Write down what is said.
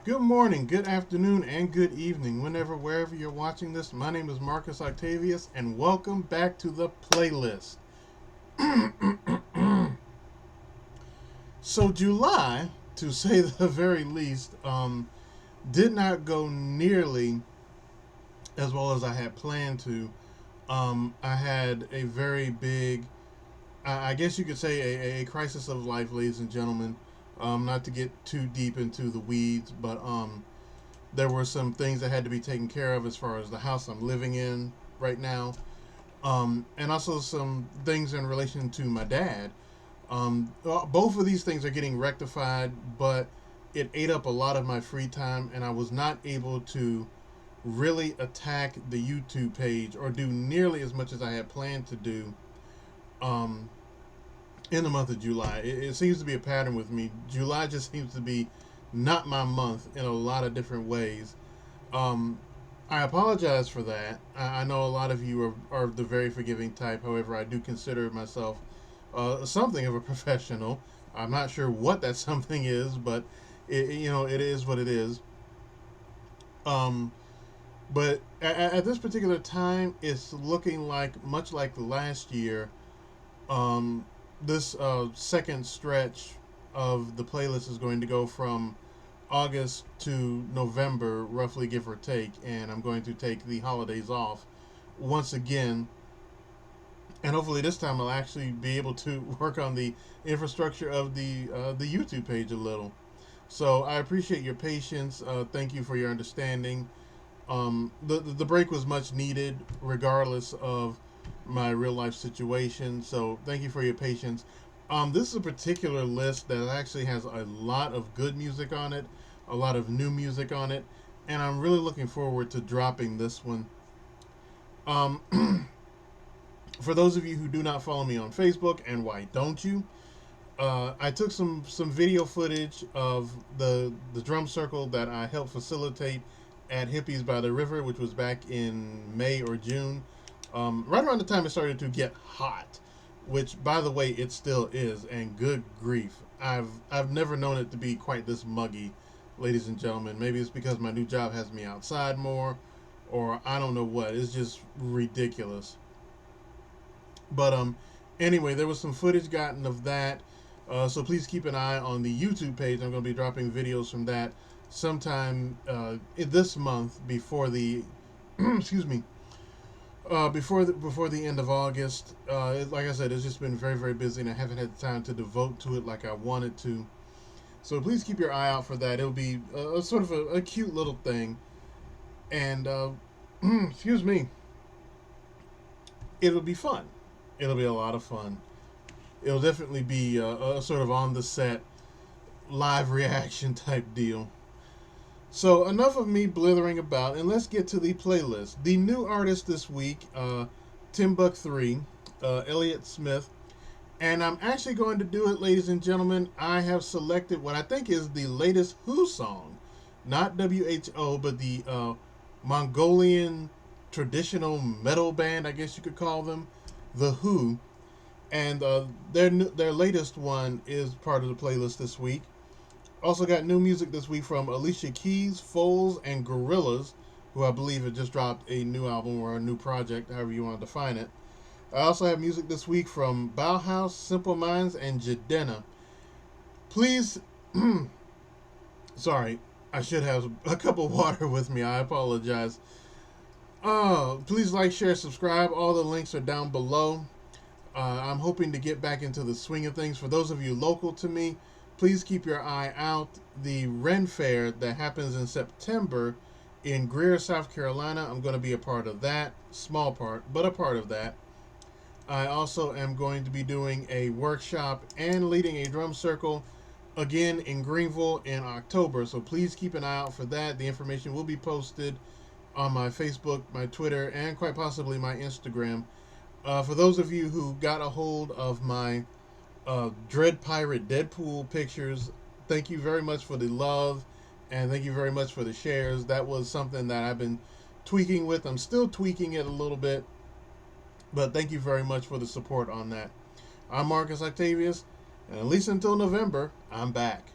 Good morning, good afternoon, and good evening, wherever you're watching this. My name is Marcus Octavius, and welcome back to the playlist. So, July, to say the very least, did not go nearly as well as I had planned to. I had a very big, I guess you could say, a crisis of life, ladies and gentlemen. Not to get too deep into the weeds, but there were some things that had to be taken care of as far as the house I'm living in right now, and also some things in relation to my dad. Both of these things are getting rectified, but it ate up a lot of my free time, and I was not able to really attack the YouTube page or do nearly as much as I had planned to do um, in the month of July. It seems to be a pattern with me. July just seems to be not my month in a lot of different ways. Um, I apologize for that. I know a lot of you are the very forgiving type. However, I do consider myself something of a professional. I'm not sure what that something is, but it is what it is. Um, but at this particular time, it's looking like much like last year. Um, this second stretch of the playlist is going to go from August to November, roughly give or take, and I'm going to take the holidays off once again. And hopefully this time I'll actually be able to work on the infrastructure of the YouTube page a little. So I appreciate your patience. Thank you for your understanding. The break was much needed, regardless of my real life situation. So thank you for your patience. This is a particular list that actually has a lot of good music on it, a lot of new music on it, and I'm really looking forward to dropping this one. Um, for those of you who do not follow me on Facebook, and why don't you? I took some video footage of the drum circle that I helped facilitate at Hippies by the River, which was back in May or June, right around the time it started to get hot. Which, by the way, it still is. And good grief, I've never known it to be quite this muggy, ladies and gentlemen. Maybe it's because my new job has me outside more, or I don't know what. It's just ridiculous. But anyway, there was some footage gotten of that. So please keep an eye on the YouTube page. I'm going to be dropping videos from that sometime this month before the excuse me before the end of August. Like I said, it's just been very busy, and I haven't had the time to devote to it like I wanted to. So please keep your eye out for that. It'll be a sort of a cute little thing, and excuse me, it'll be fun. It'll be a lot of fun. It'll definitely be a sort of on the set live reaction type deal. So enough of me blithering about, and let's get to the playlist. The new artist this week, Timbuk 3, Elliott Smith, and I'm actually going to do it, ladies and gentlemen. I have selected what I think is the latest Who song, not WHO, but the Mongolian traditional metal band, I guess you could call them, the Who, and their latest one is part of the playlist this week. Also got new music this week from Alicia Keys, Foles, and Gorillaz, who I believe have just dropped a new album or a new project, however you want to define it. I also have music this week from Bauhaus, Simple Minds, and Jidenna. Please, sorry, I should have a cup of water with me. I apologize. Please like, share, subscribe. All the links are down below. I'm hoping to get back into the swing of things. For those of you local to me, please keep your eye out. The Ren Fair that happens in September in Greer, South Carolina, I'm going to be a part of that. Small part, but a part of that. I also am going to be doing a workshop and leading a drum circle again in Greenville in October. So please keep an eye out for that. The information will be posted on my Facebook, my Twitter, and quite possibly my Instagram. For those of you who got a hold of my Dread Pirate Deadpool pictures, thank you very much for the love, and thank you very much for the shares. That was something that I've been tweaking with. I'm still tweaking it a little bit, but thank you very much for the support on that. I'm Marcus Octavius, and at least until November, I'm back.